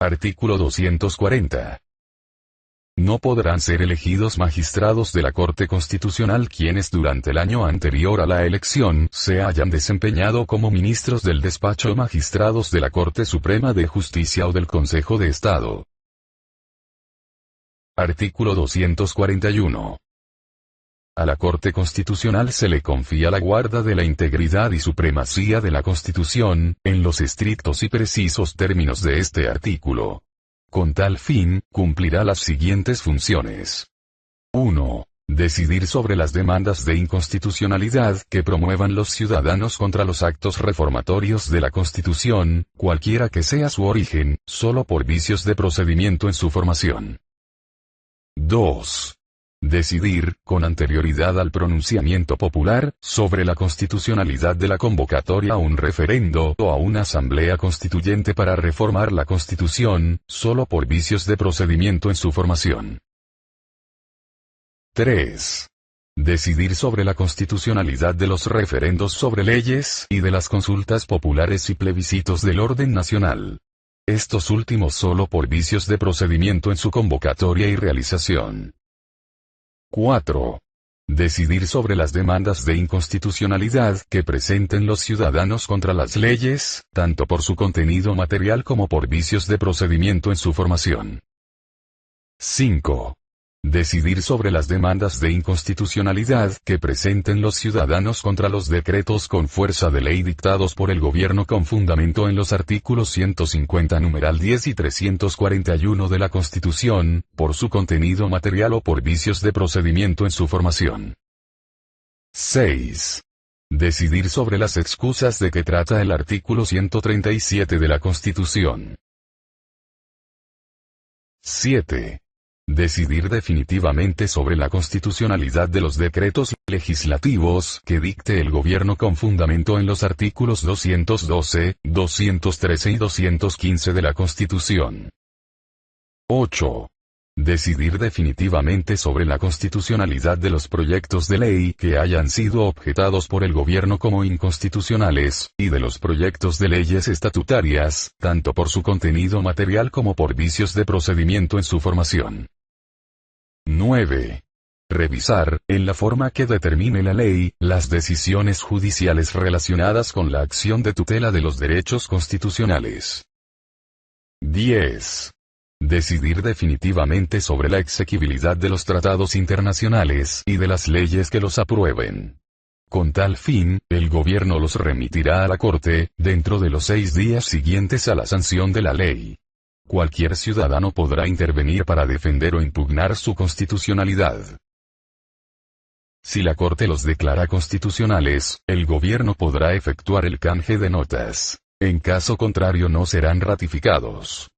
Artículo 240. No podrán ser elegidos magistrados de la Corte Constitucional quienes durante el año anterior a la elección se hayan desempeñado como ministros del despacho o magistrados de la Corte Suprema de Justicia o del Consejo de Estado. Artículo 241. A la Corte Constitucional se le confía la guarda de la integridad y supremacía de la Constitución, en los estrictos y precisos términos de este artículo. Con tal fin, cumplirá las siguientes funciones. 1. Decidir sobre las demandas de inconstitucionalidad que promuevan los ciudadanos contra los actos reformatorios de la Constitución, cualquiera que sea su origen, solo por vicios de procedimiento en su formación. 2. Decidir, con anterioridad al pronunciamiento popular, sobre la constitucionalidad de la convocatoria a un referendo o a una asamblea constituyente para reformar la Constitución, solo por vicios de procedimiento en su formación. 3. Decidir sobre la constitucionalidad de los referendos sobre leyes y de las consultas populares y plebiscitos del orden nacional. Estos últimos solo por vicios de procedimiento en su convocatoria y realización. 4. Decidir sobre las demandas de inconstitucionalidad que presenten los ciudadanos contra las leyes, tanto por su contenido material como por vicios de procedimiento en su formación. 5. Decidir sobre las demandas de inconstitucionalidad que presenten los ciudadanos contra los decretos con fuerza de ley dictados por el gobierno con fundamento en los artículos 150 numeral 10 y 341 de la Constitución, por su contenido material o por vicios de procedimiento en su formación. 6. Decidir sobre las excusas de que trata el artículo 137 de la Constitución. 7. Decidir definitivamente sobre la constitucionalidad de los decretos legislativos que dicte el gobierno con fundamento en los artículos 212, 213 y 215 de la Constitución. 8. Decidir definitivamente sobre la constitucionalidad de los proyectos de ley que hayan sido objetados por el gobierno como inconstitucionales, y de los proyectos de leyes estatutarias, tanto por su contenido material como por vicios de procedimiento en su formación. 9. Revisar, en la forma que determine la ley, las decisiones judiciales relacionadas con la acción de tutela de los derechos constitucionales. 10. Decidir definitivamente sobre la exequibilidad de los tratados internacionales y de las leyes que los aprueben. Con tal fin, el gobierno los remitirá a la Corte, dentro de los 6 días siguientes a la sanción de la ley. Cualquier ciudadano podrá intervenir para defender o impugnar su constitucionalidad. Si la Corte los declara constitucionales, el gobierno podrá efectuar el canje de notas. En caso contrario no serán ratificados.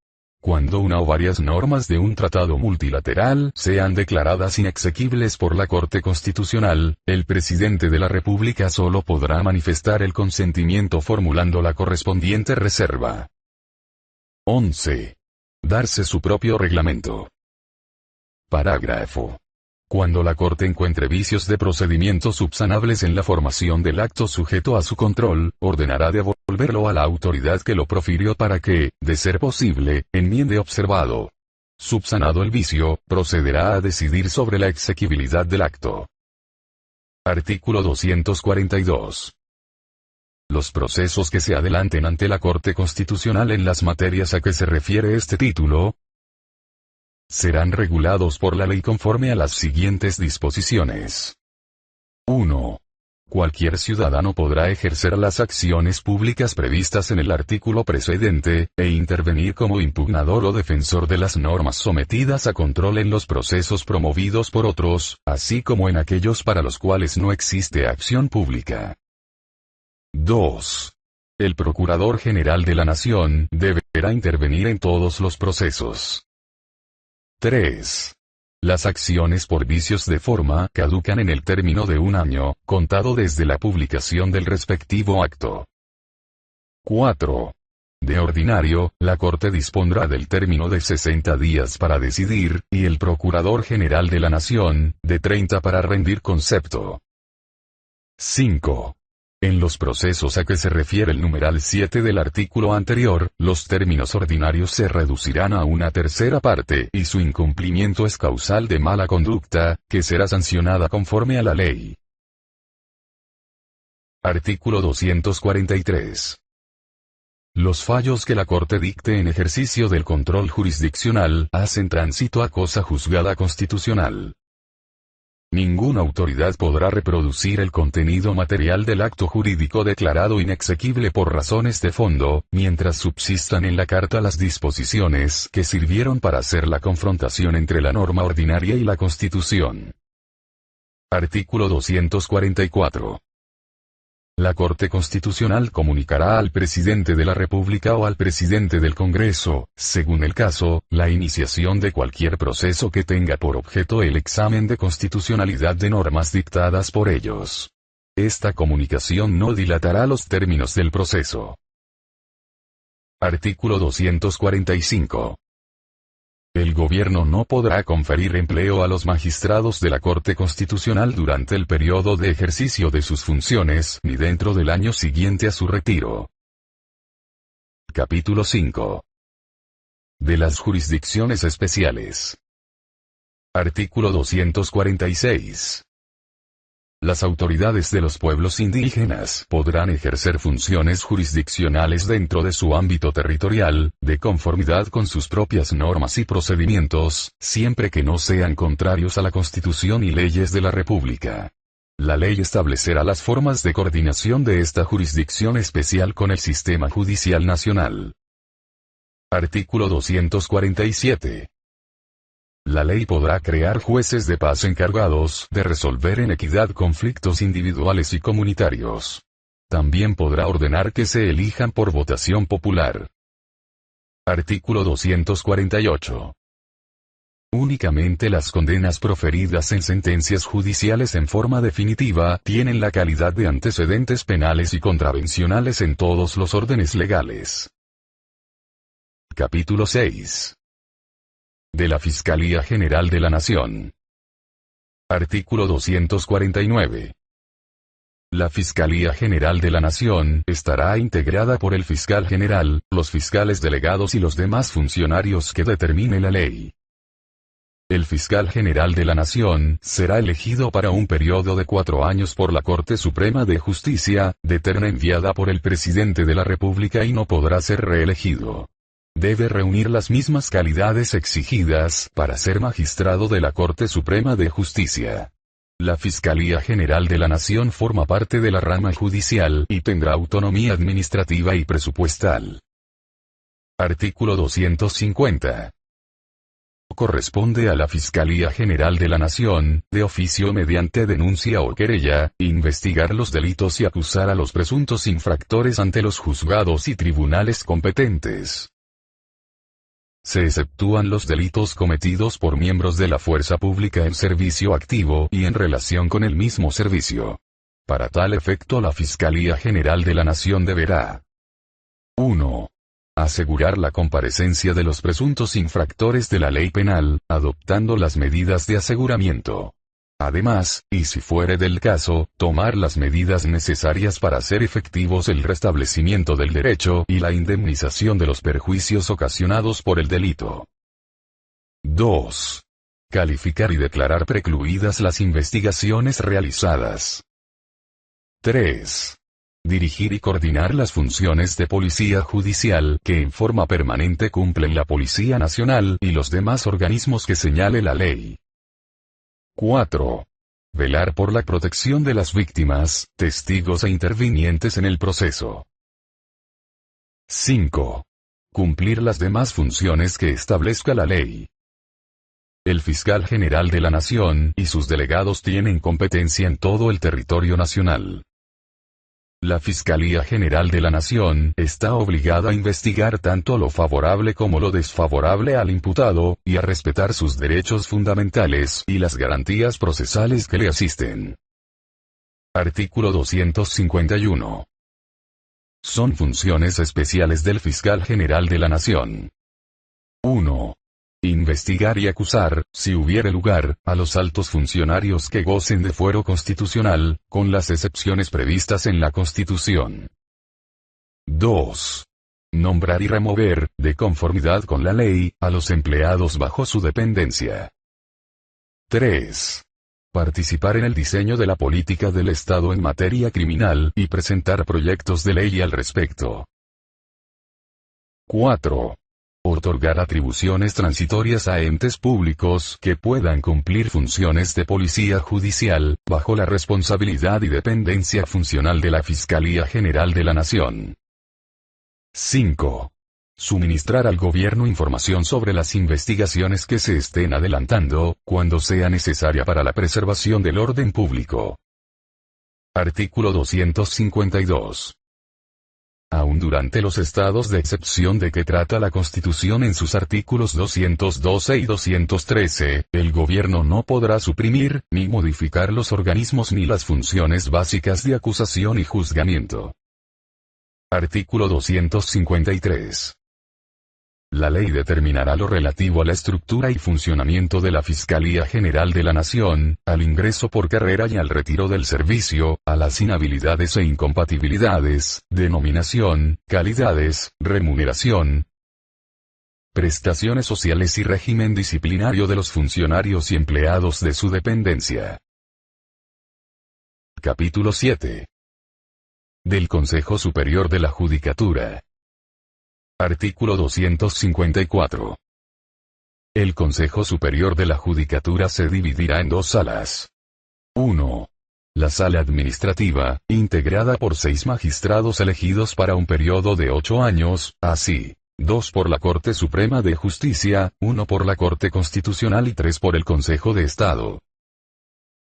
Cuando una o varias normas de un tratado multilateral sean declaradas inexequibles por la Corte Constitucional, el presidente de la República solo podrá manifestar el consentimiento formulando la correspondiente reserva. 11. Darse su propio reglamento. Parágrafo. Cuando la Corte encuentre vicios de procedimiento subsanables en la formación del acto sujeto a su control, ordenará devolverlo a la autoridad que lo profirió para que, de ser posible, enmiende observado. Subsanado el vicio, procederá a decidir sobre la exequibilidad del acto. Artículo 242. Los procesos que se adelanten ante la Corte Constitucional en las materias a que se refiere este título, serán regulados por la ley conforme a las siguientes disposiciones. 1. Cualquier ciudadano podrá ejercer las acciones públicas previstas en el artículo precedente, e intervenir como impugnador o defensor de las normas sometidas a control en los procesos promovidos por otros, así como en aquellos para los cuales no existe acción pública. 2. El Procurador General de la Nación deberá intervenir en todos los procesos. 3. Las acciones por vicios de forma caducan en el término de 1 año, contado desde la publicación del respectivo acto. 4. De ordinario, la Corte dispondrá del término de 60 días para decidir, y el Procurador General de la Nación, de 30 para rendir concepto. 5. En los procesos a que se refiere el numeral 7 del artículo anterior, los términos ordinarios se reducirán a una tercera parte y su incumplimiento es causal de mala conducta, que será sancionada conforme a la ley. Artículo 243. Los fallos que la Corte dicte en ejercicio del control jurisdiccional hacen tránsito a cosa juzgada constitucional. Ninguna autoridad podrá reproducir el contenido material del acto jurídico declarado inexequible por razones de fondo, mientras subsistan en la Carta las disposiciones que sirvieron para hacer la confrontación entre la norma ordinaria y la Constitución. Artículo 244. La Corte Constitucional comunicará al Presidente de la República o al Presidente del Congreso, según el caso, la iniciación de cualquier proceso que tenga por objeto el examen de constitucionalidad de normas dictadas por ellos. Esta comunicación no dilatará los términos del proceso. Artículo 245. El Gobierno no podrá conferir empleo a los magistrados de la Corte Constitucional durante el periodo de ejercicio de sus funciones, ni dentro del año siguiente a su retiro. Capítulo 5. De las jurisdicciones especiales. Artículo 246. Las autoridades de los pueblos indígenas podrán ejercer funciones jurisdiccionales dentro de su ámbito territorial, de conformidad con sus propias normas y procedimientos, siempre que no sean contrarios a la Constitución y leyes de la República. La ley establecerá las formas de coordinación de esta jurisdicción especial con el sistema judicial nacional. Artículo 247. La ley podrá crear jueces de paz encargados de resolver en equidad conflictos individuales y comunitarios. También podrá ordenar que se elijan por votación popular. Artículo 248. Únicamente las condenas proferidas en sentencias judiciales en forma definitiva tienen la calidad de antecedentes penales y contravencionales en todos los órdenes legales. Capítulo 6. De la Fiscalía General de la Nación. Artículo 249. La Fiscalía General de la Nación estará integrada por el Fiscal General, los fiscales delegados y los demás funcionarios que determine la ley. El Fiscal General de la Nación será elegido para un periodo de 4 años por la Corte Suprema de Justicia, de terna enviada por el Presidente de la República y no podrá ser reelegido. Debe reunir las mismas calidades exigidas para ser magistrado de la Corte Suprema de Justicia. La Fiscalía General de la Nación forma parte de la rama judicial y tendrá autonomía administrativa y presupuestal. Artículo 250. Corresponde a la Fiscalía General de la Nación, de oficio mediante denuncia o querella, investigar los delitos y acusar a los presuntos infractores ante los juzgados y tribunales competentes. Se exceptúan los delitos cometidos por miembros de la fuerza pública en servicio activo y en relación con el mismo servicio. Para tal efecto la Fiscalía General de la Nación deberá: 1. Asegurar la comparecencia de los presuntos infractores de la ley penal, adoptando las medidas de aseguramiento. Además, y si fuere del caso, tomar las medidas necesarias para hacer efectivos el restablecimiento del derecho y la indemnización de los perjuicios ocasionados por el delito. 2. Calificar y declarar precluidas las investigaciones realizadas. 3. Dirigir y coordinar las funciones de policía judicial que en forma permanente cumplen la Policía Nacional y los demás organismos que señale la ley. 4. Velar por la protección de las víctimas, testigos e intervinientes en el proceso. 5. Cumplir las demás funciones que establezca la ley. El Fiscal General de la Nación y sus delegados tienen competencia en todo el territorio nacional. La Fiscalía General de la Nación está obligada a investigar tanto lo favorable como lo desfavorable al imputado, y a respetar sus derechos fundamentales y las garantías procesales que le asisten. Artículo 251. Son funciones especiales del Fiscal General de la Nación. 1. Investigar y acusar, si hubiere lugar, a los altos funcionarios que gocen de fuero constitucional, con las excepciones previstas en la Constitución. 2. Nombrar y remover, de conformidad con la ley, a los empleados bajo su dependencia. 3. Participar en el diseño de la política del Estado en materia criminal y presentar proyectos de ley al respecto. 4. Otorgar atribuciones transitorias a entes públicos que puedan cumplir funciones de policía judicial, bajo la responsabilidad y dependencia funcional de la Fiscalía General de la Nación. 5. Suministrar al gobierno información sobre las investigaciones que se estén adelantando, cuando sea necesaria para la preservación del orden público. Artículo 252. Aun durante los estados de excepción de que trata la Constitución en sus artículos 212 y 213, el gobierno no podrá suprimir, ni modificar los organismos ni las funciones básicas de acusación y juzgamiento. Artículo 253. La ley determinará lo relativo a la estructura y funcionamiento de la Fiscalía General de la Nación, al ingreso por carrera y al retiro del servicio, a las inhabilidades e incompatibilidades, denominación, calidades, remuneración, prestaciones sociales y régimen disciplinario de los funcionarios y empleados de su dependencia. Capítulo 7. Del Consejo Superior de la Judicatura. Artículo 254. El Consejo Superior de la Judicatura se dividirá en dos salas. 1. La Sala Administrativa, integrada por 6 magistrados elegidos para un periodo de 8 años, así, 2 por la Corte Suprema de Justicia, 1 por la Corte Constitucional y 3 por el Consejo de Estado.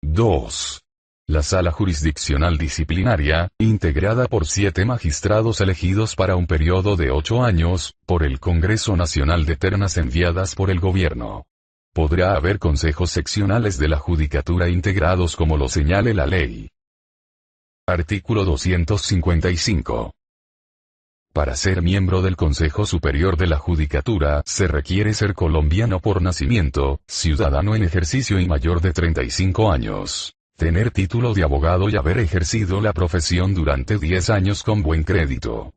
2. La Sala Jurisdiccional Disciplinaria, integrada por 7 magistrados elegidos para un periodo de 8 años, por el Congreso Nacional de ternas enviadas por el Gobierno. Podrá haber consejos seccionales de la Judicatura integrados como lo señale la ley. Artículo 255. Para ser miembro del Consejo Superior de la Judicatura, se requiere ser colombiano por nacimiento, ciudadano en ejercicio y mayor de 35 años. Tener título de abogado y haber ejercido la profesión durante 10 años con buen crédito.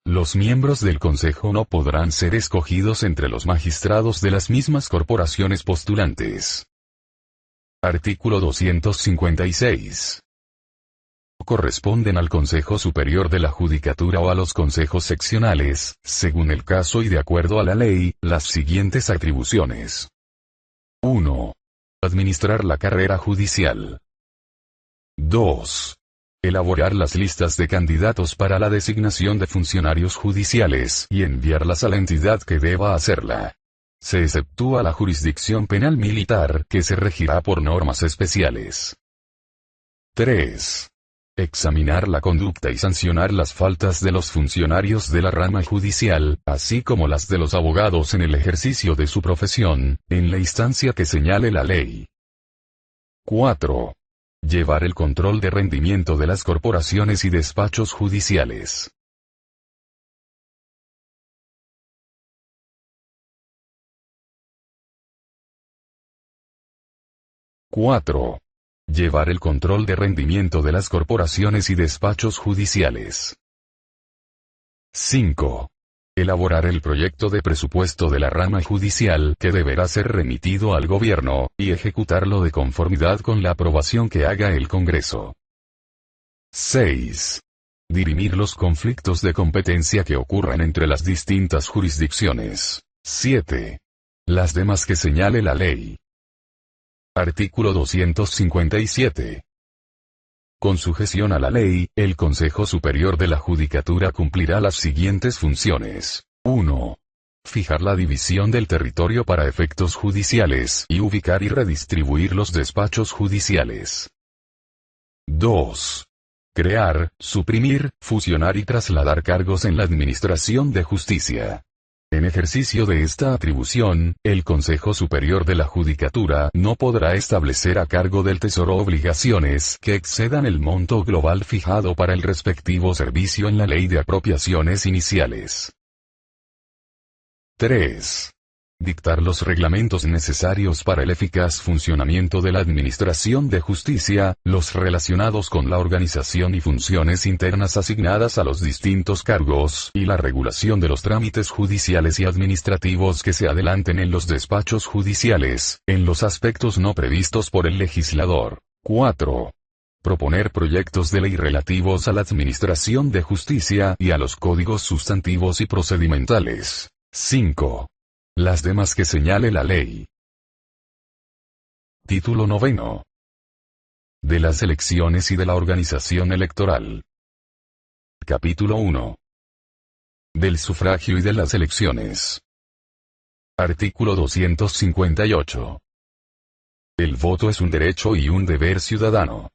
Los miembros del Consejo no podrán ser escogidos entre los magistrados de las mismas corporaciones postulantes. Artículo 256. Corresponden al Consejo Superior de la Judicatura o a los consejos seccionales, según el caso y de acuerdo a la ley, las siguientes atribuciones. 1. Administrar la carrera judicial. 2. Elaborar las listas de candidatos para la designación de funcionarios judiciales y enviarlas a la entidad que deba hacerla. Se exceptúa la jurisdicción penal militar, que se regirá por normas especiales. 3. Examinar la conducta y sancionar las faltas de los funcionarios de la rama judicial, así como las de los abogados en el ejercicio de su profesión, en la instancia que señale la ley. 4. Llevar el control de rendimiento de las corporaciones y despachos judiciales. 4. Llevar el control de rendimiento de las corporaciones y despachos judiciales. 5. Elaborar el proyecto de presupuesto de la rama judicial que deberá ser remitido al gobierno, y ejecutarlo de conformidad con la aprobación que haga el Congreso. 6. Dirimir los conflictos de competencia que ocurran entre las distintas jurisdicciones. 7. Las demás que señale la ley. Artículo 257. Con sujeción a la ley, el Consejo Superior de la Judicatura cumplirá las siguientes funciones. 1. Fijar la división del territorio para efectos judiciales y ubicar y redistribuir los despachos judiciales. 2. Crear, suprimir, fusionar y trasladar cargos en la Administración de Justicia. En ejercicio de esta atribución, el Consejo Superior de la Judicatura no podrá establecer a cargo del Tesoro obligaciones que excedan el monto global fijado para el respectivo servicio en la Ley de Apropiaciones Iniciales. 3. Dictar los reglamentos necesarios para el eficaz funcionamiento de la Administración de Justicia, los relacionados con la organización y funciones internas asignadas a los distintos cargos, y la regulación de los trámites judiciales y administrativos que se adelanten en los despachos judiciales, en los aspectos no previstos por el legislador. 4. Proponer proyectos de ley relativos a la Administración de Justicia y a los códigos sustantivos y procedimentales. 5. Las demás que señale la ley. Título 9. De las elecciones y de la organización electoral. Capítulo 1. Del sufragio y de las elecciones. Artículo 258. El voto es un derecho y un deber ciudadano.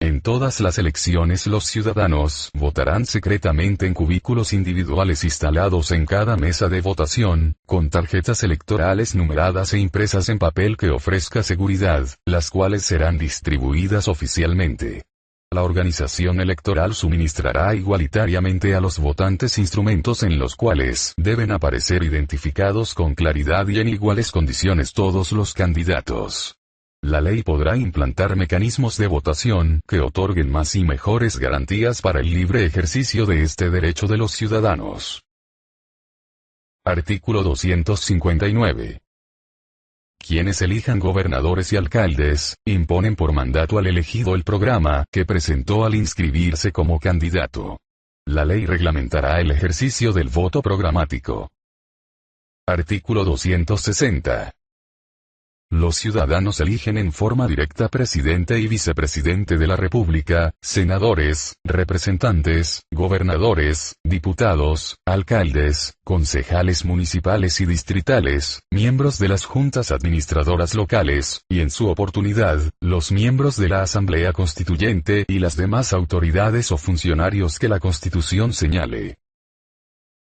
En todas las elecciones los ciudadanos votarán secretamente en cubículos individuales instalados en cada mesa de votación, con tarjetas electorales numeradas e impresas en papel que ofrezca seguridad, las cuales serán distribuidas oficialmente. La organización electoral suministrará igualitariamente a los votantes instrumentos en los cuales deben aparecer identificados con claridad y en iguales condiciones todos los candidatos. La ley podrá implantar mecanismos de votación que otorguen más y mejores garantías para el libre ejercicio de este derecho de los ciudadanos. Artículo 259. Quienes elijan gobernadores y alcaldes, imponen por mandato al elegido el programa que presentó al inscribirse como candidato. La ley reglamentará el ejercicio del voto programático. Artículo 260. Los ciudadanos eligen en forma directa presidente y vicepresidente de la República, senadores, representantes, gobernadores, diputados, alcaldes, concejales municipales y distritales, miembros de las juntas administradoras locales, y en su oportunidad, los miembros de la Asamblea Constituyente y las demás autoridades o funcionarios que la Constitución señale.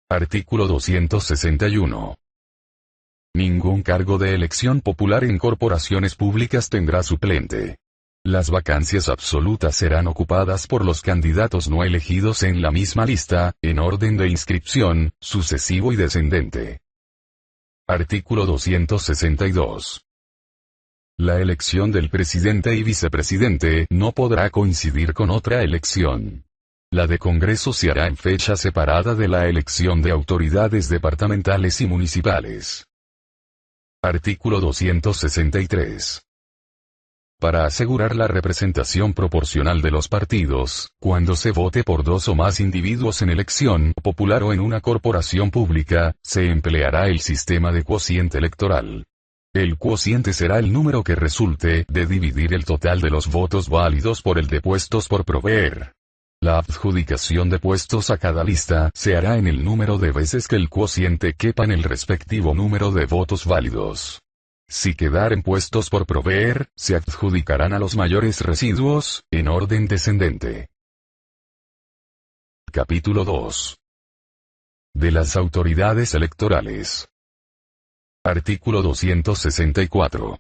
Artículo 261. Ningún cargo de elección popular en corporaciones públicas tendrá suplente. Las vacancias absolutas serán ocupadas por los candidatos no elegidos en la misma lista, en orden de inscripción, sucesivo y descendente. Artículo 262. La elección del presidente y vicepresidente no podrá coincidir con otra elección. La de Congreso se hará en fecha separada de la elección de autoridades departamentales y municipales. Artículo 263. Para asegurar la representación proporcional de los partidos, cuando se vote por dos o más individuos en elección popular o en una corporación pública, se empleará el sistema de cuociente electoral. El cuociente será el número que resulte de dividir el total de los votos válidos por el de puestos por proveer. La adjudicación de puestos a cada lista se hará en el número de veces que el cuociente quepa en el respectivo número de votos válidos. Si quedaren puestos por proveer, se adjudicarán a los mayores residuos, en orden descendente. Capítulo 2. De las autoridades electorales. Artículo 264.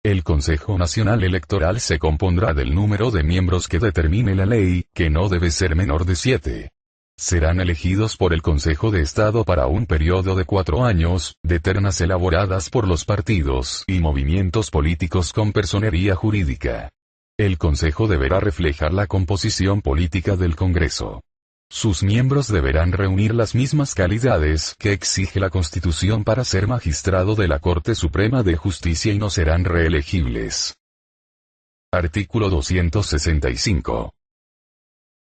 El Consejo Nacional Electoral se compondrá del número de miembros que determine la ley, que no debe ser menor de 7. Serán elegidos por el Consejo de Estado para un periodo de 4 años, de ternas elaboradas por los partidos y movimientos políticos con personería jurídica. El Consejo deberá reflejar la composición política del Congreso. Sus miembros deberán reunir las mismas calidades que exige la Constitución para ser magistrado de la Corte Suprema de Justicia y no serán reelegibles. Artículo 265.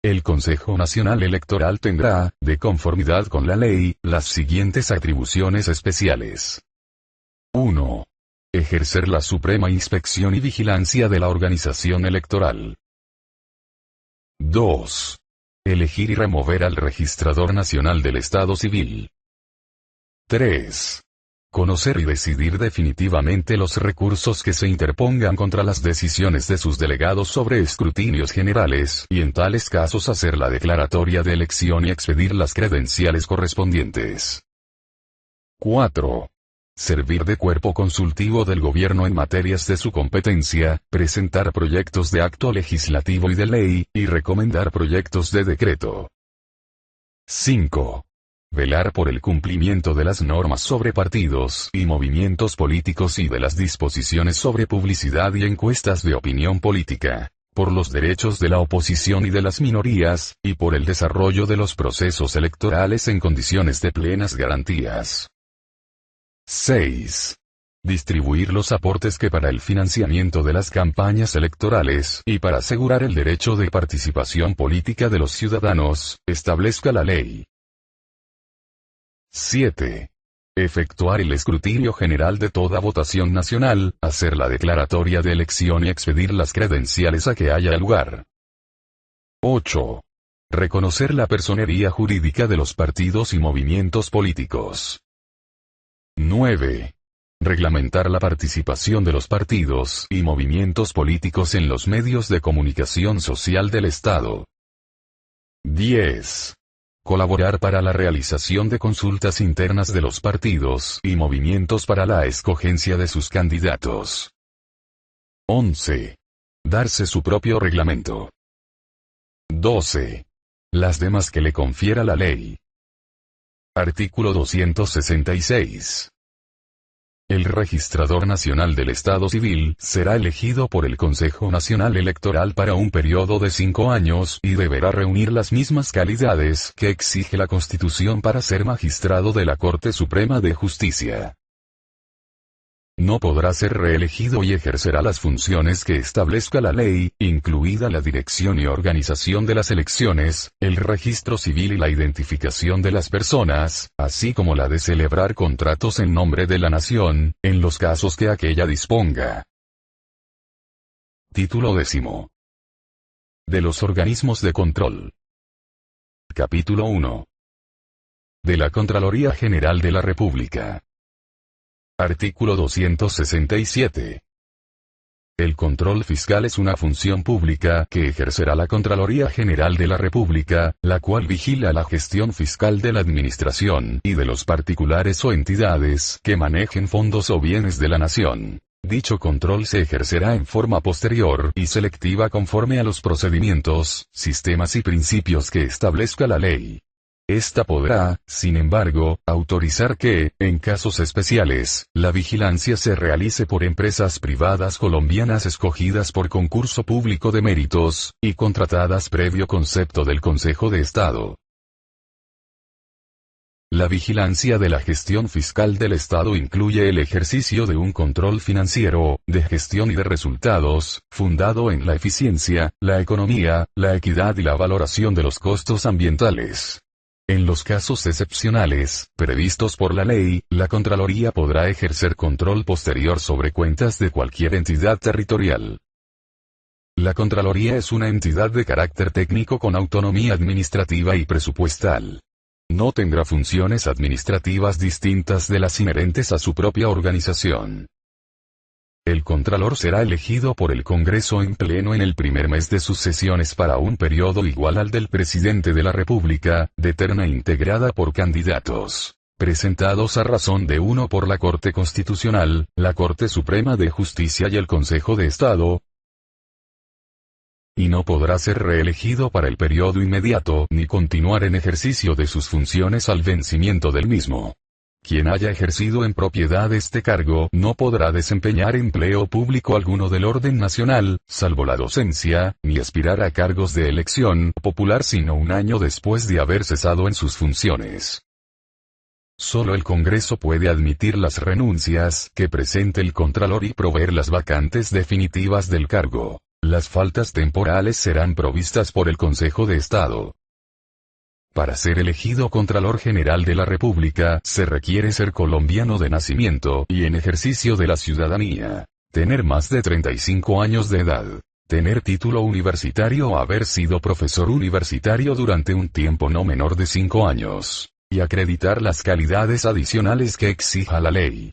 El Consejo Nacional Electoral tendrá, de conformidad con la ley, las siguientes atribuciones especiales. 1. Ejercer la suprema inspección y vigilancia de la organización electoral. 2. Elegir y remover al Registrador Nacional del Estado Civil. 3. Conocer y decidir definitivamente los recursos que se interpongan contra las decisiones de sus delegados sobre escrutinios generales, y en tales casos hacer la declaratoria de elección y expedir las credenciales correspondientes. 4. Servir de cuerpo consultivo del gobierno en materias de su competencia, presentar proyectos de acto legislativo y de ley, y recomendar proyectos de decreto. 5. Velar por el cumplimiento de las normas sobre partidos y movimientos políticos y de las disposiciones sobre publicidad y encuestas de opinión política. Por los derechos de la oposición y de las minorías, y por el desarrollo de los procesos electorales en condiciones de plenas garantías. 6. Distribuir los aportes que para el financiamiento de las campañas electorales y para asegurar el derecho de participación política de los ciudadanos, establezca la ley. 7. Efectuar el escrutinio general de toda votación nacional, hacer la declaratoria de elección y expedir las credenciales a que haya lugar. 8. Reconocer la personería jurídica de los partidos y movimientos políticos. 9. Reglamentar la participación de los partidos y movimientos políticos en los medios de comunicación social del Estado. 10. Colaborar para la realización de consultas internas de los partidos y movimientos para la escogencia de sus candidatos. 11. Darse su propio reglamento. 12. Las demás que le confiera la ley. Artículo 266. El registrador nacional del Estado Civil será elegido por el Consejo Nacional Electoral para un periodo de 5 años y deberá reunir las mismas calidades que exige la Constitución para ser magistrado de la Corte Suprema de Justicia. No podrá ser reelegido y ejercerá las funciones que establezca la ley, incluida la dirección y organización de las elecciones, el registro civil y la identificación de las personas, así como la de celebrar contratos en nombre de la nación, en los casos que aquella disponga. Título 10. De los organismos de control. Capítulo 1. De la Contraloría General de la República. Artículo 267. El control fiscal es una función pública que ejercerá la Contraloría General de la República, la cual vigila la gestión fiscal de la Administración y de los particulares o entidades que manejen fondos o bienes de la nación. Dicho control se ejercerá en forma posterior y selectiva conforme a los procedimientos, sistemas y principios que establezca la ley. Esta podrá, sin embargo, autorizar que, en casos especiales, la vigilancia se realice por empresas privadas colombianas escogidas por concurso público de méritos, y contratadas previo concepto del Consejo de Estado. La vigilancia de la gestión fiscal del Estado incluye el ejercicio de un control financiero, de gestión y de resultados, fundado en la eficiencia, la economía, la equidad y la valoración de los costos ambientales. En los casos excepcionales, previstos por la ley, la Contraloría podrá ejercer control posterior sobre cuentas de cualquier entidad territorial. La Contraloría es una entidad de carácter técnico con autonomía administrativa y presupuestal. No tendrá funciones administrativas distintas de las inherentes a su propia organización. El Contralor será elegido por el Congreso en pleno en el primer mes de sus sesiones para un periodo igual al del Presidente de la República, de terna integrada por candidatos presentados a razón de uno por la Corte Constitucional, la Corte Suprema de Justicia y el Consejo de Estado, y no podrá ser reelegido para el periodo inmediato ni continuar en ejercicio de sus funciones al vencimiento del mismo. Quien haya ejercido en propiedad este cargo no podrá desempeñar empleo público alguno del orden nacional, salvo la docencia, ni aspirar a cargos de elección popular sino un año después de haber cesado en sus funciones. Solo el Congreso puede admitir las renuncias que presente el Contralor y proveer las vacantes definitivas del cargo. Las faltas temporales serán provistas por el Consejo de Estado. Para ser elegido Contralor General de la República, se requiere ser colombiano de nacimiento y en ejercicio de la ciudadanía, tener más de 35 años de edad, tener título universitario o haber sido profesor universitario durante un tiempo no menor de 5 años, y acreditar las calidades adicionales que exija la ley.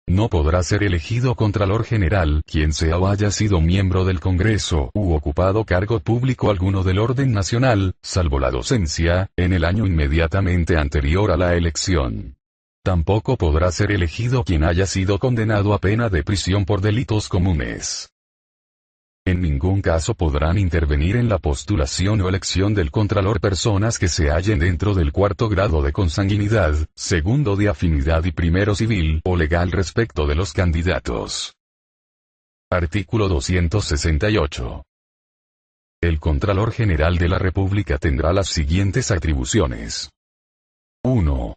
No podrá ser elegido Contralor General quien sea o haya sido miembro del Congreso u ocupado cargo público alguno del orden nacional, salvo la docencia, en el año inmediatamente anterior a la elección. Tampoco podrá ser elegido quien haya sido condenado a pena de prisión por delitos comunes. En ningún caso podrán intervenir en la postulación o elección del Contralor personas que se hallen dentro del cuarto grado de consanguinidad, segundo de afinidad y primero civil o legal respecto de los candidatos. Artículo 268. El Contralor General de la República tendrá las siguientes atribuciones. 1.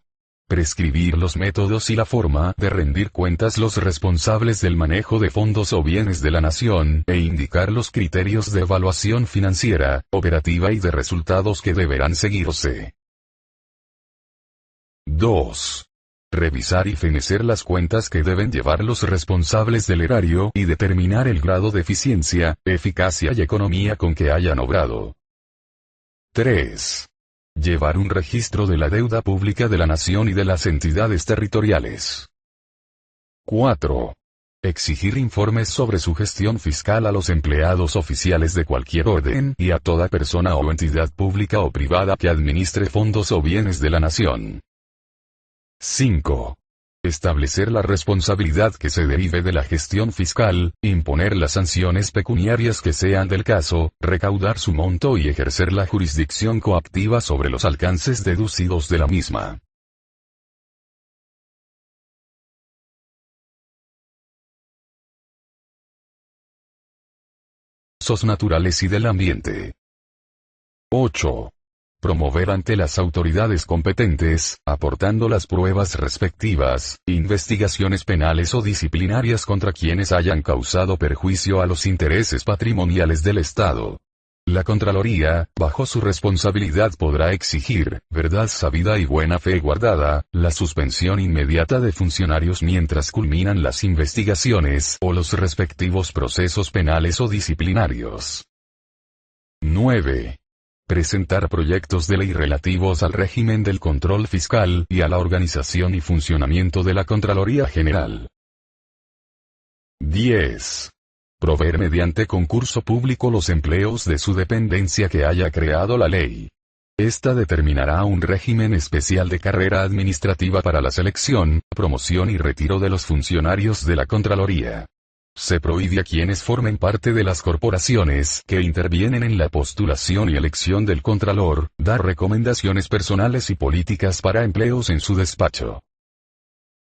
Prescribir los métodos y la forma de rendir cuentas los responsables del manejo de fondos o bienes de la nación, e indicar los criterios de evaluación financiera, operativa y de resultados que deberán seguirse. 2. Revisar y fenecer las cuentas que deben llevar los responsables del erario y determinar el grado de eficiencia, eficacia y economía con que hayan obrado. 3. Llevar un registro de la deuda pública de la nación y de las entidades territoriales. 4. Exigir informes sobre su gestión fiscal a los empleados oficiales de cualquier orden y a toda persona o entidad pública o privada que administre fondos o bienes de la nación. 5. Establecer la responsabilidad que se derive de la gestión fiscal, imponer las sanciones pecuniarias que sean del caso, recaudar su monto y ejercer la jurisdicción coactiva sobre los alcances deducidos de la misma. Recursos naturales y del ambiente. 8. Promover ante las autoridades competentes, aportando las pruebas respectivas, investigaciones penales o disciplinarias contra quienes hayan causado perjuicio a los intereses patrimoniales del Estado. La Contraloría, bajo su responsabilidad podrá exigir, verdad sabida y buena fe guardada, la suspensión inmediata de funcionarios mientras culminan las investigaciones o los respectivos procesos penales o disciplinarios. 9. Presentar proyectos de ley relativos al régimen del control fiscal y a la organización y funcionamiento de la Contraloría General. 10. Proveer mediante concurso público los empleos de su dependencia que haya creado la ley. Esta determinará un régimen especial de carrera administrativa para la selección, promoción y retiro de los funcionarios de la Contraloría. Se prohíbe a quienes formen parte de las corporaciones que intervienen en la postulación y elección del Contralor, dar recomendaciones personales y políticas para empleos en su despacho.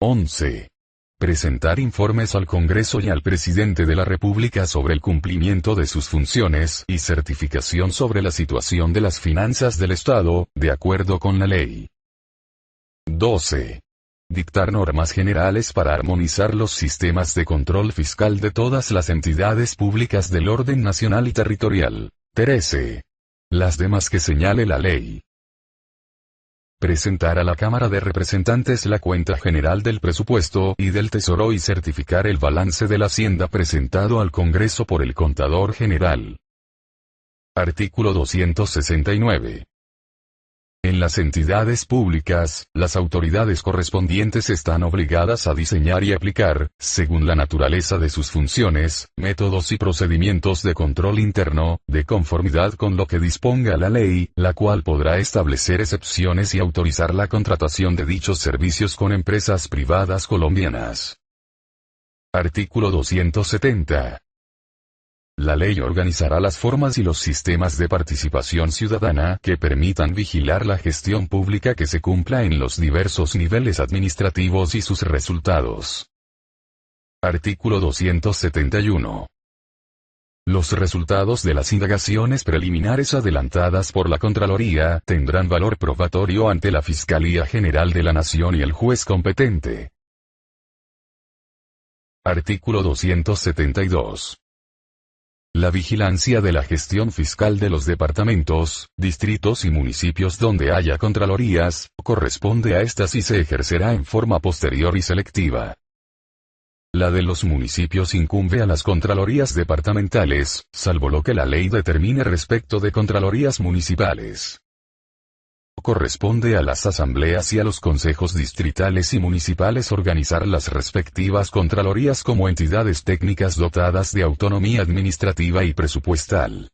11. Presentar informes al Congreso y al Presidente de la República sobre el cumplimiento de sus funciones y certificación sobre la situación de las finanzas del Estado, de acuerdo con la ley. 12. Dictar normas generales para armonizar los sistemas de control fiscal de todas las entidades públicas del orden nacional y territorial. 13. Las demás que señale la ley. Presentar a la Cámara de Representantes la cuenta general del presupuesto y del Tesoro y certificar el balance de la Hacienda presentado al Congreso por el Contador General. Artículo 269. En las entidades públicas, las autoridades correspondientes están obligadas a diseñar y aplicar, según la naturaleza de sus funciones, métodos y procedimientos de control interno, de conformidad con lo que disponga la ley, la cual podrá establecer excepciones y autorizar la contratación de dichos servicios con empresas privadas colombianas. Artículo 270. La ley organizará las formas y los sistemas de participación ciudadana que permitan vigilar la gestión pública que se cumpla en los diversos niveles administrativos y sus resultados. Artículo 271. Los resultados de las indagaciones preliminares adelantadas por la Contraloría tendrán valor probatorio ante la Fiscalía General de la Nación y el juez competente. Artículo 272. La vigilancia de la gestión fiscal de los departamentos, distritos y municipios donde haya contralorías, corresponde a estas y se ejercerá en forma posterior y selectiva. La de los municipios incumbe a las contralorías departamentales, salvo lo que la ley determine respecto de contralorías municipales. Corresponde a las asambleas y a los consejos distritales y municipales organizar las respectivas contralorías como entidades técnicas dotadas de autonomía administrativa y presupuestal.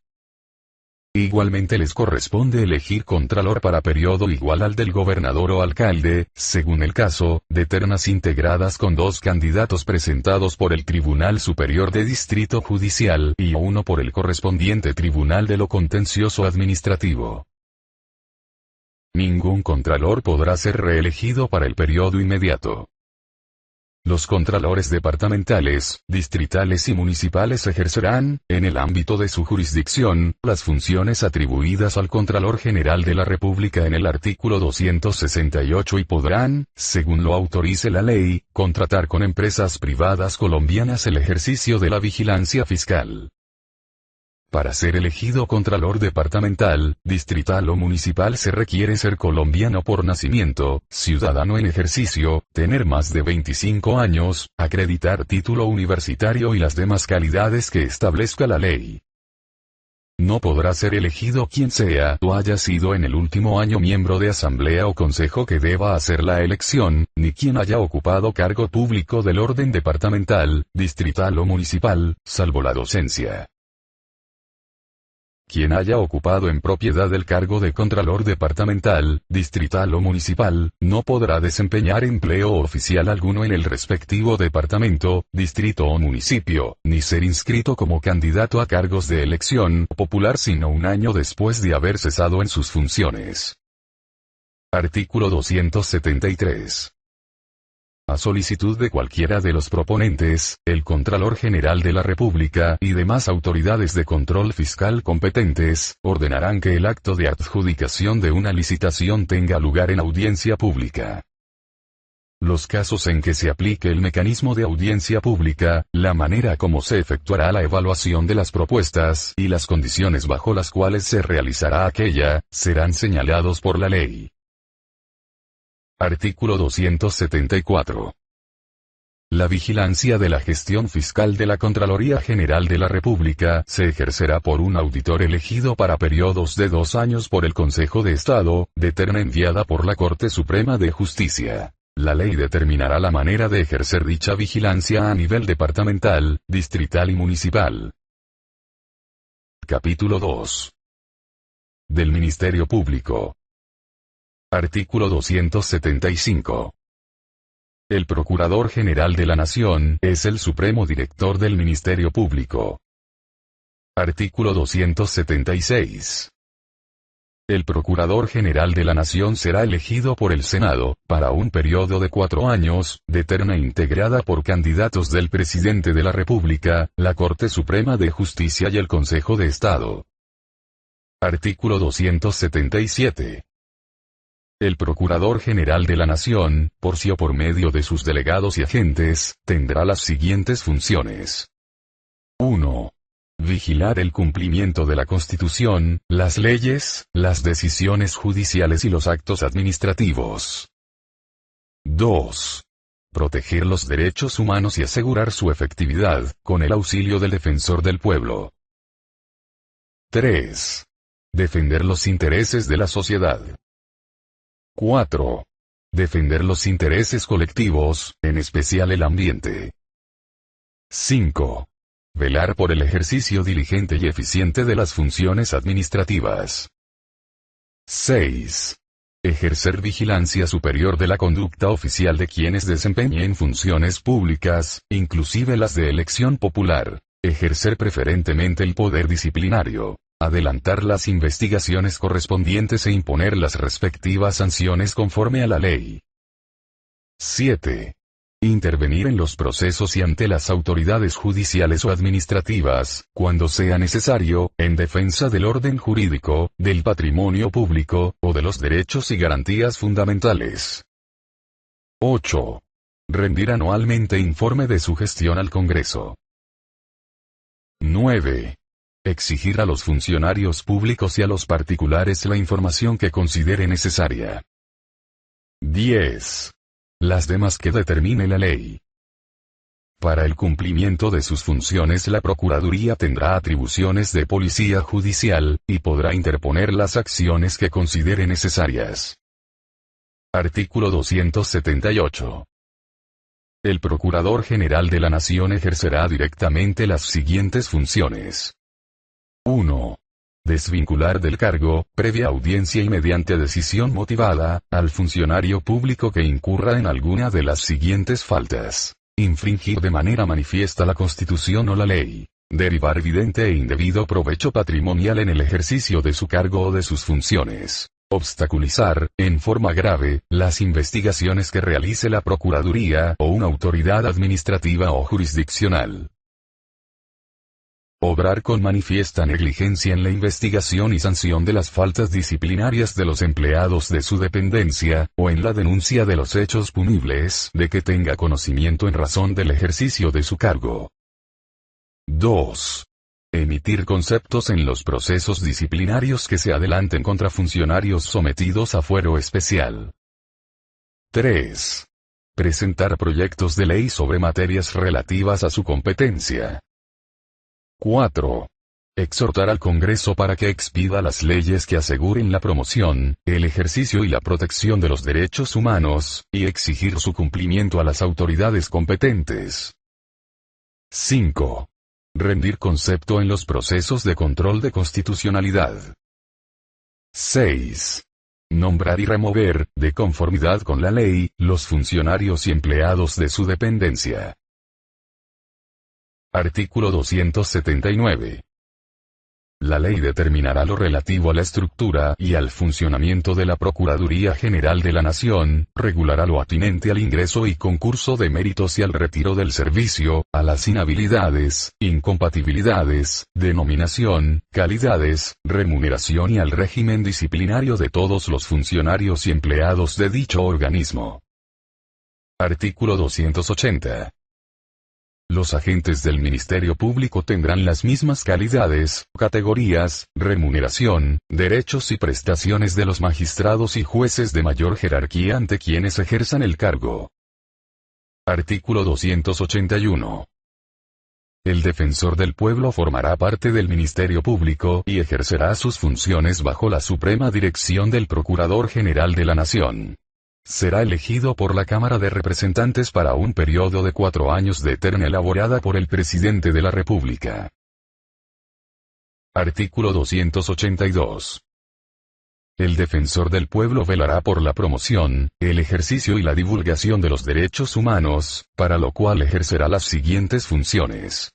Igualmente les corresponde elegir contralor para periodo igual al del gobernador o alcalde, según el caso, de ternas integradas con 2 candidatos presentados por el Tribunal Superior de Distrito Judicial y uno por el correspondiente Tribunal de lo Contencioso Administrativo. Ningún contralor podrá ser reelegido para el periodo inmediato. Los contralores departamentales, distritales y municipales ejercerán, en el ámbito de su jurisdicción, las funciones atribuidas al Contralor General de la República en el artículo 268 y podrán, según lo autorice la ley, contratar con empresas privadas colombianas el ejercicio de la vigilancia fiscal. Para ser elegido contralor departamental, distrital o municipal se requiere ser colombiano por nacimiento, ciudadano en ejercicio, tener más de 25 años, acreditar título universitario y las demás calidades que establezca la ley. No podrá ser elegido quien sea o haya sido en el último año miembro de asamblea o consejo que deba hacer la elección, ni quien haya ocupado cargo público del orden departamental, distrital o municipal, salvo la docencia. Quien haya ocupado en propiedad el cargo de contralor departamental, distrital o municipal, no podrá desempeñar empleo oficial alguno en el respectivo departamento, distrito o municipio, ni ser inscrito como candidato a cargos de elección popular sino un año después de haber cesado en sus funciones. Artículo 273. A solicitud de cualquiera de los proponentes, el Contralor General de la República y demás autoridades de control fiscal competentes, ordenarán que el acto de adjudicación de una licitación tenga lugar en audiencia pública. Los casos en que se aplique el mecanismo de audiencia pública, la manera como se efectuará la evaluación de las propuestas y las condiciones bajo las cuales se realizará aquella, serán señalados por la ley. Artículo 274. La vigilancia de la gestión fiscal de la Contraloría General de la República se ejercerá por un auditor elegido para periodos de 2 años por el Consejo de Estado, de terna enviada por la Corte Suprema de Justicia. La ley determinará la manera de ejercer dicha vigilancia a nivel departamental, distrital y municipal. Capítulo 2. Del Ministerio Público. Artículo 275. El Procurador General de la Nación es el supremo director del Ministerio Público. Artículo 276. El Procurador General de la Nación será elegido por el Senado, para un periodo de 4 años, de terna integrada por candidatos del Presidente de la República, la Corte Suprema de Justicia y el Consejo de Estado. Artículo 277. El Procurador General de la Nación, por sí o por medio de sus delegados y agentes, tendrá las siguientes funciones. 1. Vigilar el cumplimiento de la Constitución, las leyes, las decisiones judiciales y los actos administrativos. 2. Proteger los derechos humanos y asegurar su efectividad, con el auxilio del Defensor del Pueblo. 3. Defender los intereses de la sociedad. 4. Defender los intereses colectivos, en especial el ambiente. 5. Velar por el ejercicio diligente y eficiente de las funciones administrativas. 6. Ejercer vigilancia superior de la conducta oficial de quienes desempeñen funciones públicas, inclusive las de elección popular. Ejercer preferentemente el poder disciplinario. Adelantar las investigaciones correspondientes e imponer las respectivas sanciones conforme a la ley. 7. Intervenir en los procesos y ante las autoridades judiciales o administrativas, cuando sea necesario, en defensa del orden jurídico, del patrimonio público, o de los derechos y garantías fundamentales. 8. Rendir anualmente informe de su gestión al Congreso. 9. Exigir a los funcionarios públicos y a los particulares la información que considere necesaria. 10. Las demás que determine la ley. Para el cumplimiento de sus funciones la Procuraduría tendrá atribuciones de policía judicial, y podrá interponer las acciones que considere necesarias. Artículo 278. El Procurador General de la Nación ejercerá directamente las siguientes funciones. 1. Desvincular del cargo, previa audiencia y mediante decisión motivada, al funcionario público que incurra en alguna de las siguientes faltas. Infringir de manera manifiesta la Constitución o la ley. Derivar evidente e indebido provecho patrimonial en el ejercicio de su cargo o de sus funciones. Obstaculizar, en forma grave, las investigaciones que realice la Procuraduría o una autoridad administrativa o jurisdiccional. Obrar con manifiesta negligencia en la investigación y sanción de las faltas disciplinarias de los empleados de su dependencia, o en la denuncia de los hechos punibles de que tenga conocimiento en razón del ejercicio de su cargo. 2. Emitir conceptos en los procesos disciplinarios que se adelanten contra funcionarios sometidos a fuero especial. 3. Presentar proyectos de ley sobre materias relativas a su competencia. 4. Exhortar al Congreso para que expida las leyes que aseguren la promoción, el ejercicio y la protección de los derechos humanos, y exigir su cumplimiento a las autoridades competentes. 5. Rendir concepto en los procesos de control de constitucionalidad. 6. Nombrar y remover, de conformidad con la ley, los funcionarios y empleados de su dependencia. Artículo 279. La ley determinará lo relativo a la estructura y al funcionamiento de la Procuraduría General de la Nación, regulará lo atinente al ingreso y concurso de méritos y al retiro del servicio, a las inhabilidades, incompatibilidades, denominación, calidades, remuneración y al régimen disciplinario de todos los funcionarios y empleados de dicho organismo. Artículo 280. Los agentes del Ministerio Público tendrán las mismas calidades, categorías, remuneración, derechos y prestaciones de los magistrados y jueces de mayor jerarquía ante quienes ejerzan el cargo. Artículo 281. El defensor del pueblo formará parte del Ministerio Público y ejercerá sus funciones bajo la suprema dirección del Procurador General de la Nación. Será elegido por la Cámara de Representantes para un periodo de 4 años de terna elaborada por el Presidente de la República. Artículo 282. El defensor del pueblo velará por la promoción, el ejercicio y la divulgación de los derechos humanos, para lo cual ejercerá las siguientes funciones.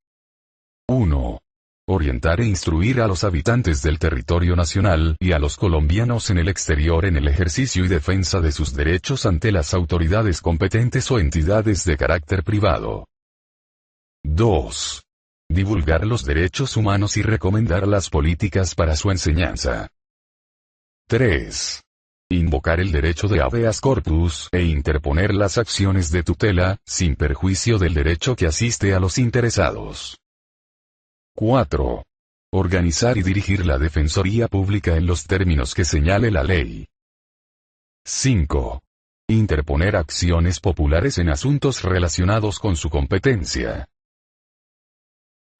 1. Orientar e instruir a los habitantes del territorio nacional y a los colombianos en el exterior en el ejercicio y defensa de sus derechos ante las autoridades competentes o entidades de carácter privado. 2. Divulgar los derechos humanos y recomendar las políticas para su enseñanza. 3. Invocar el derecho de habeas corpus e interponer las acciones de tutela, sin perjuicio del derecho que asiste a los interesados. 4. Organizar y dirigir la Defensoría Pública en los términos que señale la ley. 5. Interponer acciones populares en asuntos relacionados con su competencia.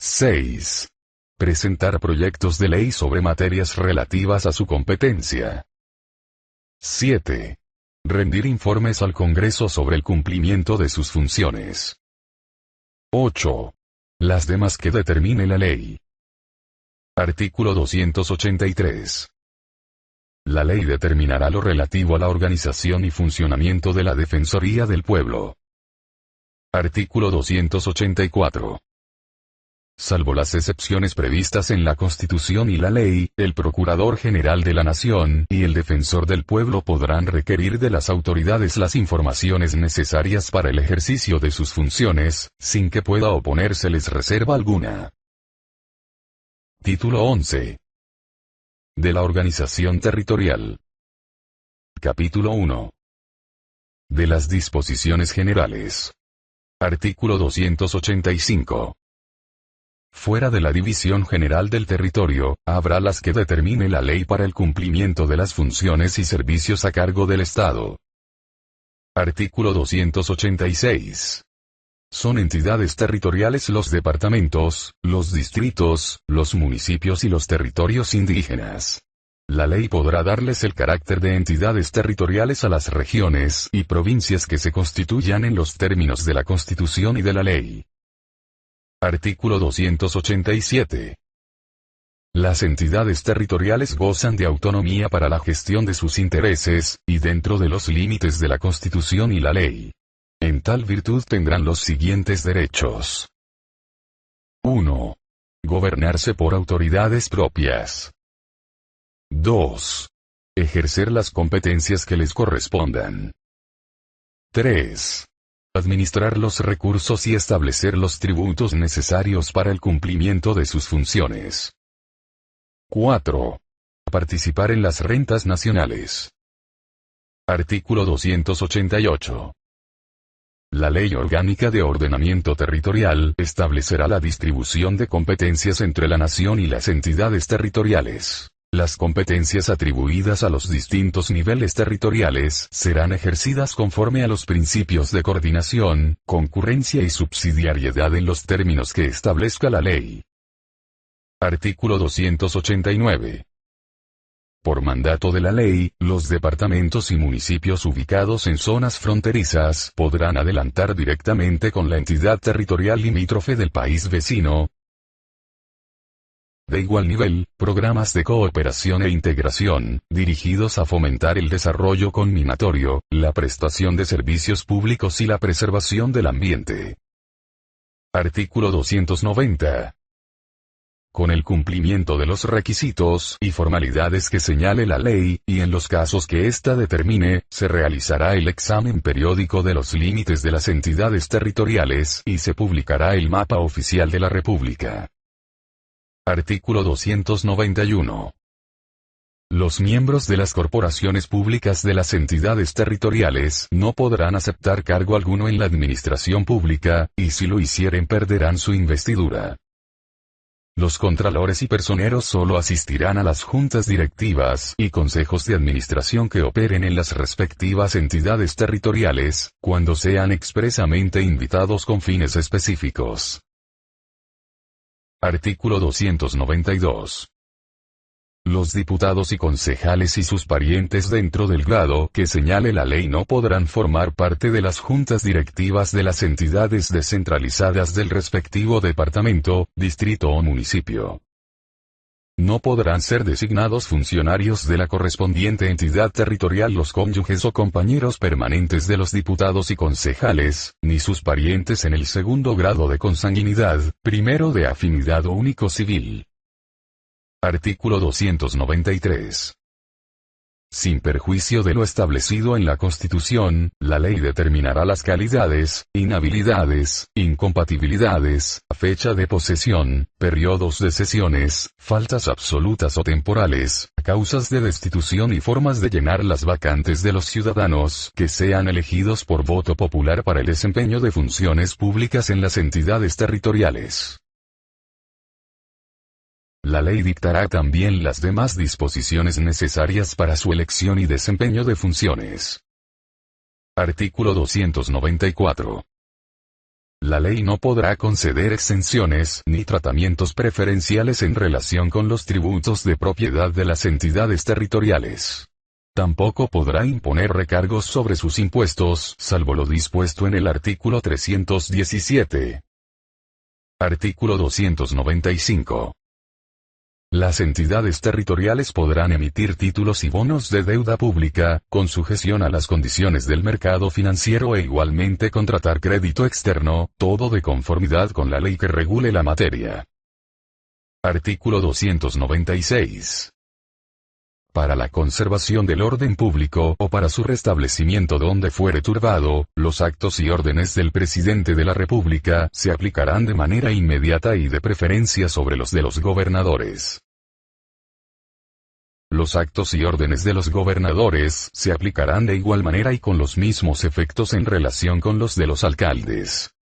6. Presentar proyectos de ley sobre materias relativas a su competencia. 7. Rendir informes al Congreso sobre el cumplimiento de sus funciones. 8. Las demás que determine la ley. Artículo 283. La ley determinará lo relativo a la organización y funcionamiento de la Defensoría del Pueblo. Artículo 284. Salvo las excepciones previstas en la Constitución y la ley, el Procurador General de la Nación y el Defensor del Pueblo podrán requerir de las autoridades las informaciones necesarias para el ejercicio de sus funciones, sin que pueda oponérseles reserva alguna. Título 11. De la organización territorial. Capítulo 1. De las disposiciones generales. Artículo 285. Fuera de la División General del Territorio, habrá las que determine la ley para el cumplimiento de las funciones y servicios a cargo del Estado. Artículo 286. Son entidades territoriales los departamentos, los distritos, los municipios y los territorios indígenas. La ley podrá darles el carácter de entidades territoriales a las regiones y provincias que se constituyan en los términos de la Constitución y de la ley. Artículo 287. Las entidades territoriales gozan de autonomía para la gestión de sus intereses, y dentro de los límites de la Constitución y la ley. En tal virtud tendrán los siguientes derechos. 1. Gobernarse por autoridades propias. 2. Ejercer las competencias que les correspondan. 3. Administrar los recursos y establecer los tributos necesarios para el cumplimiento de sus funciones. 4. Participar en las rentas nacionales. Artículo 288. La Ley Orgánica de Ordenamiento Territorial establecerá la distribución de competencias entre la nación y las entidades territoriales. Las competencias atribuidas a los distintos niveles territoriales serán ejercidas conforme a los principios de coordinación, concurrencia y subsidiariedad en los términos que establezca la ley. Artículo 289. Por mandato de la ley, los departamentos y municipios ubicados en zonas fronterizas podrán adelantar directamente con la entidad territorial limítrofe del país vecino, de igual nivel, programas de cooperación e integración, dirigidos a fomentar el desarrollo combinatorio, la prestación de servicios públicos y la preservación del ambiente. Artículo 290. Con el cumplimiento de los requisitos y formalidades que señale la ley, y en los casos que ésta determine, se realizará el examen periódico de los límites de las entidades territoriales y se publicará el mapa oficial de la República. Artículo 291. Los miembros de las corporaciones públicas de las entidades territoriales no podrán aceptar cargo alguno en la administración pública, y si lo hicieren perderán su investidura. Los contralores y personeros solo asistirán a las juntas directivas y consejos de administración que operen en las respectivas entidades territoriales, cuando sean expresamente invitados con fines específicos. Artículo 292. Los diputados y concejales y sus parientes dentro del grado que señale la ley no podrán formar parte de las juntas directivas de las entidades descentralizadas del respectivo departamento, distrito o municipio. No podrán ser designados funcionarios de la correspondiente entidad territorial los cónyuges o compañeros permanentes de los diputados y concejales, ni sus parientes en el segundo grado de consanguinidad, primero de afinidad o único civil. Artículo 293. Sin perjuicio de lo establecido en la Constitución, la ley determinará las calidades, inhabilidades, incompatibilidades, fecha de posesión, periodos de sesiones, faltas absolutas o temporales, causas de destitución y formas de llenar las vacantes de los ciudadanos que sean elegidos por voto popular para el desempeño de funciones públicas en las entidades territoriales. La ley dictará también las demás disposiciones necesarias para su elección y desempeño de funciones. Artículo 294. La ley no podrá conceder exenciones ni tratamientos preferenciales en relación con los tributos de propiedad de las entidades territoriales. Tampoco podrá imponer recargos sobre sus impuestos, salvo lo dispuesto en el artículo 317. Artículo 295. Las entidades territoriales podrán emitir títulos y bonos de deuda pública, con sujeción a las condiciones del mercado financiero e igualmente contratar crédito externo, todo de conformidad con la ley que regule la materia. Artículo 296. Para la conservación del orden público o para su restablecimiento donde fuere turbado, los actos y órdenes del Presidente de la República se aplicarán de manera inmediata y de preferencia sobre los de los gobernadores. Los actos y órdenes de los gobernadores se aplicarán de igual manera y con los mismos efectos en relación con los de los alcaldes.